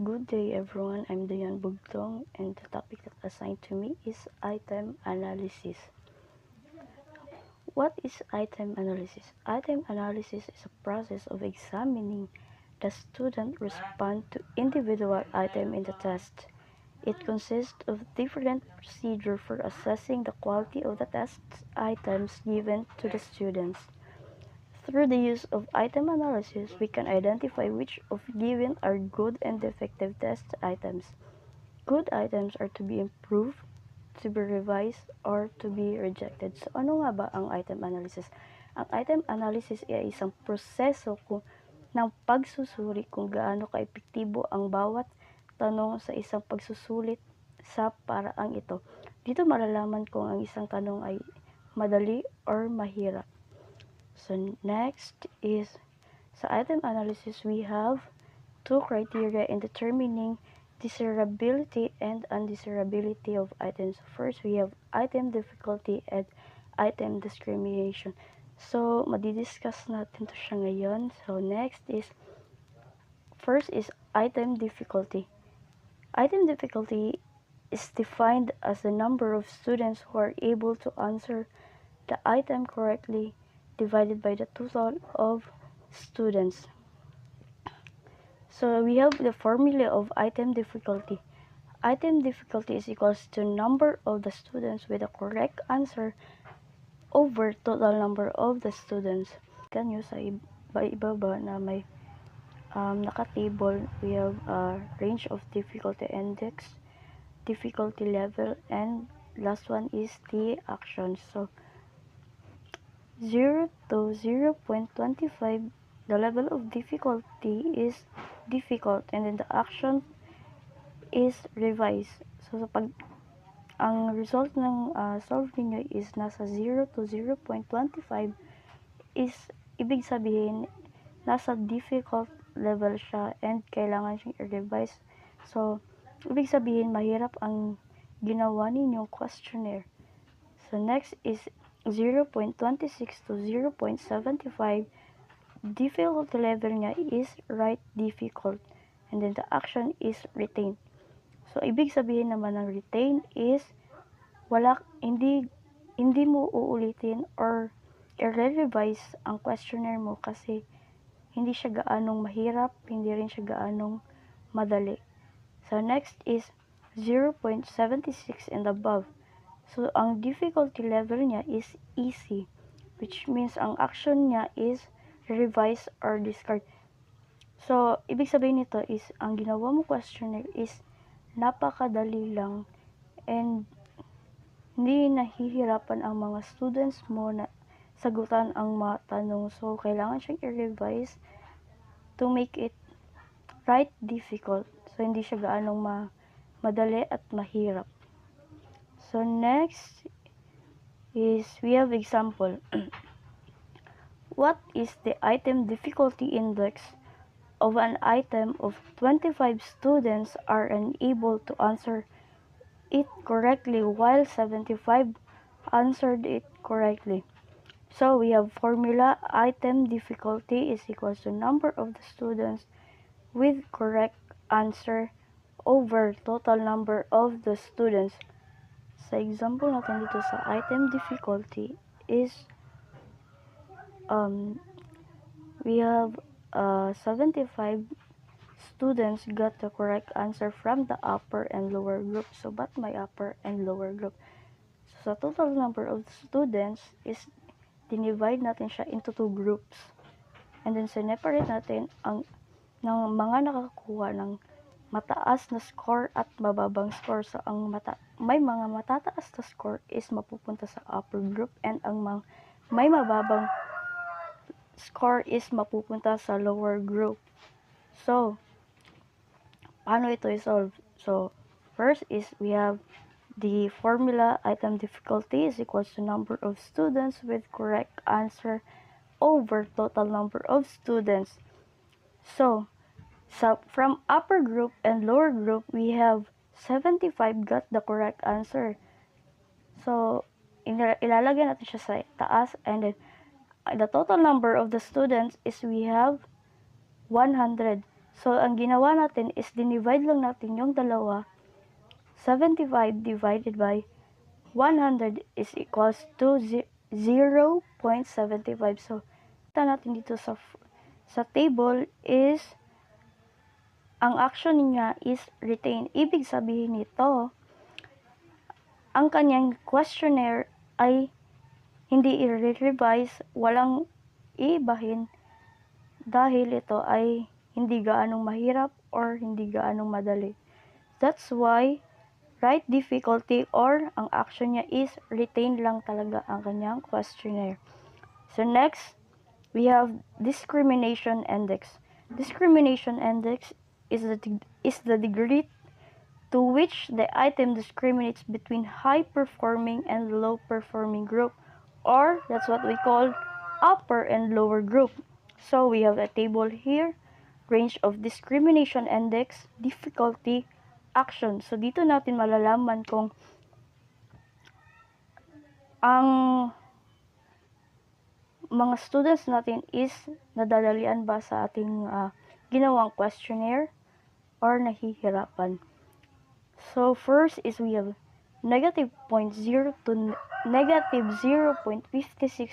Good day everyone, I'm Dayan Bugtong and the topic that assigned to me is item analysis. What is item analysis? Item analysis is a process of examining the student response to individual item in the test. It consists of different procedures for assessing the quality of the test items given to the students. Through the use of item analysis, we can identify which of given are good and effective test items. Good items are to be improved, to be revised, or to be rejected. So, ano nga ba ang item analysis? Ang item analysis ay isang proseso ng pagsusuri kung gaano ka-epektibo ang bawat tanong sa isang pagsusulit sa paraang ito. Dito malalaman kung ang isang tanong ay madali or mahirap. So, next is, sa item analysis, we have two criteria in determining desirability and undesirability of items. First, we have item difficulty and item discrimination. So, madidiscuss natin to siya ngayon. So, next is, first is item difficulty. Item difficulty is defined as the number of students who are able to answer the item correctly divided by the total of students. So we have the formula of item difficulty. Item difficulty is equals to number of the students with the correct answer over total number of the students. Kanyo sa ibaba na may naka-table, we have a range of difficulty index, difficulty level, and last one is the action. So 0 to 0.25, the level of difficulty is difficult, and then the action is revise. So, ang result ng solve niyo is nasa 0 to 0.25 is ibig sabihin nasa difficult level siya and kailangan siyang i-revise. So, ibig sabihin mahirap ang ginawa ninyong questionnaire. So, next is 0.26 to 0.75. Difficulty level niya is right difficult. And then the action is retain. So, ibig sabihin naman ng retain is hindi mo uulitin or i-revise ang questionnaire mo kasi hindi siya gaanong mahirap, hindi rin siya gaanong madali. So, next is 0.76 and above. So, ang difficulty level niya is easy, which means ang action niya is revise or discard. So, ibig sabihin nito is, ang ginawa mo questionnaire is napakadali lang and hindi nahihirapan ang mga students mo na sagutan ang mga tanong. So, kailangan siyang i-revise to make it right difficult. So, hindi siya gaanong madali at mahirap. So, next is we have example. What is the item difficulty index of an item of 25 students are unable to answer it correctly while 75 answered it correctly? So we have formula item difficulty is equals to number of the students with correct answer over total number of the students. Sa example natin dito sa item difficulty is we have 75 students got the correct answer from the upper and lower group. So, ba't may upper and lower group? So, sa total number of students is dinivide natin siya into two groups. And then, separate natin ng mga nakakuha ng mataas na score at mababang score. So, may mga matataas na score is mapupunta sa upper group and may mababang score is mapupunta sa lower group. So, paano ito i-solve? So, first is we have the formula item difficulty is equals to number of students with correct answer over total number of students. So, from upper group and lower group, we have 75 got the correct answer. So, ilalagay natin siya sa taas and then the total number of the students is we have 100. So, ang ginawa natin is dinivide lang natin yung dalawa. 75 divided by 100 is equals to 0.75. So, kita natin dito sa table is ang action niya is retain. Ibig sabihin nito, ang kanyang questionnaire ay hindi i-revise, walang ibahin dahil ito ay hindi gaanong mahirap or hindi gaanong madali. That's why right difficulty or ang action niya is retain lang talaga ang kanyang questionnaire. So next, we have discrimination index. Discrimination index is the degree to which the item discriminates between high-performing and low-performing group, or that's what we call upper and lower group. So we have a table here, range of discrimination index, difficulty, action. So dito natin malalaman kung ang mga students natin is nadadalian ba sa ating ginawang questionnaire or nahihirapan. So first is we have negative 0.0 to negative 0.56.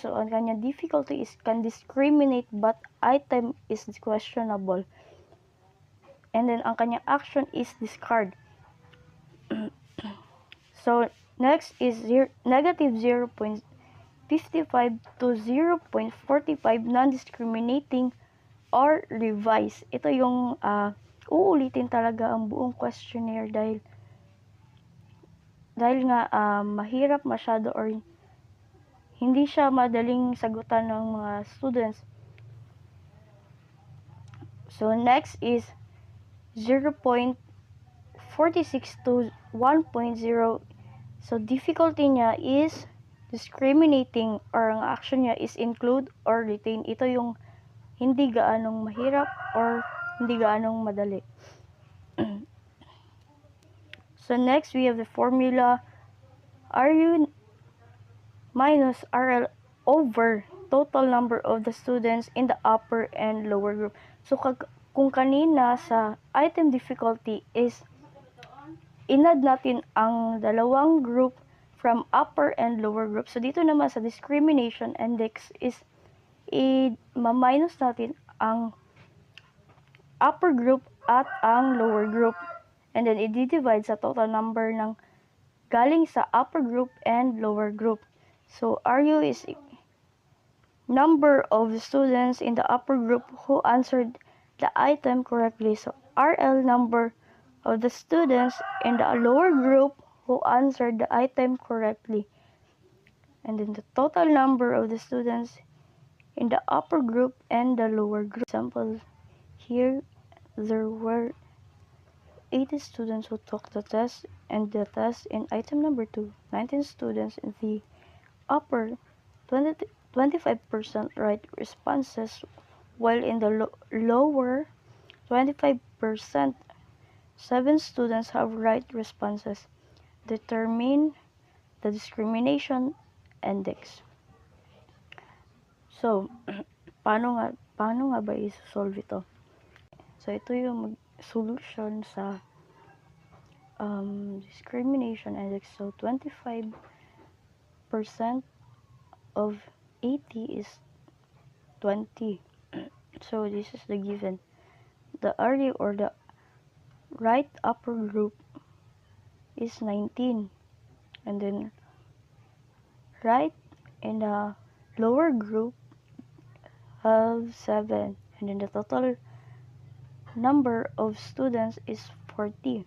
So ang kanya difficulty is can discriminate but item is questionable. And then ang kanya action is discard. So next is negative 0.55 to 0.45 non-discriminating or revise. Ito yung uulitin talaga ang buong questionnaire dahil nga mahirap masyado or hindi siya madaling sagutan ng mga students. So next is 0.46 to 1.0. So difficulty niya is discriminating or ang action niya is include or retain. Ito yung hindi gaanong mahirap or hindi gaanong madali. So next, we have the formula RU minus RL over total number of the students in the upper and lower group. So kung kanina sa item difficulty is inad natin ang dalawang group from upper and lower group. So dito naman sa discrimination index is i-minus natin ang upper group at ang lower group. And then, i-divide sa total number ng galing sa upper group and lower group. So, RU is number of students in the upper group who answered the item correctly. So, RL number of the students in the lower group who answered the item correctly. And then, the total number of the students in the upper group and the lower group. Example, here, there were 80 students who took the test, and the test in item number 2, 19 students in the upper 25% right responses, while in the lower 25%, 7 students have right responses. Determine the discrimination index. So, paano nga ba i-solve ito? So, ito yung solution sa discrimination index. So 25% of 80 is 20. So this is the given. The RU or the right upper group is 19, and then right in the lower group have 7, and then the total number of students is 40.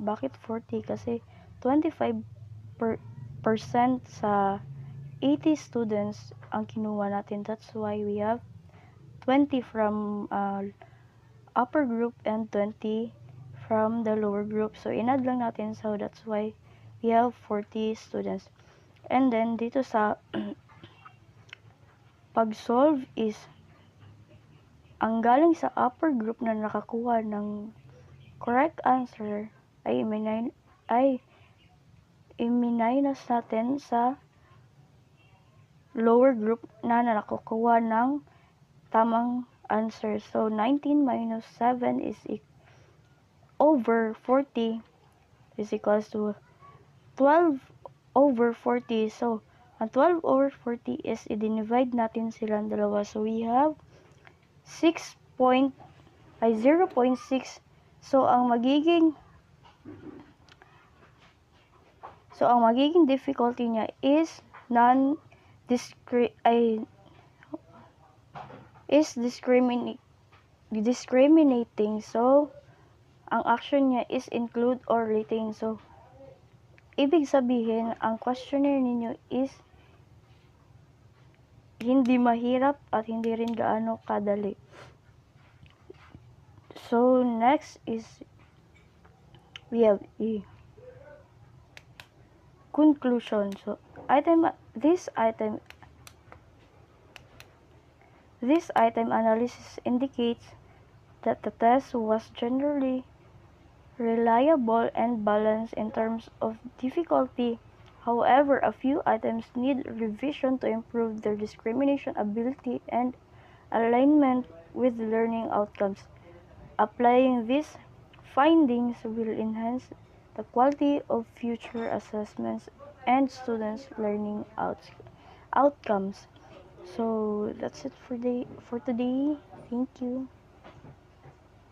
Bakit 40? Kasi 25% sa 80 students ang kinuha natin. That's why we have 20 from upper group and 20 from the lower group. So, inad lang natin. So, that's why we have 40 students. And then, dito sa pag-solve is ang galing sa upper group na nakakuha ng correct answer ay i-minus natin sa lower group na nakakuha ng tamang answer. So 19 minus 7 is over 40 is equals to 12 over 40. So, ang 12 over 40 is i-divide natin silang dalawa. So, we have 0.6. So, ang magiging difficulty niya is discriminating. So, ang action niya is include or retain. So, ibig sabihin, ang questionnaire ninyo is hindi mahirap at hindi rin gaano kadali. So, next is we have a conclusion. So, this item analysis indicates that the test was generally reliable and balanced in terms of difficulty. However, a few items need revision to improve their discrimination ability and alignment with learning outcomes. Applying these findings will enhance the quality of future assessments and students' learning outcomes. So that's it for today. Thank you.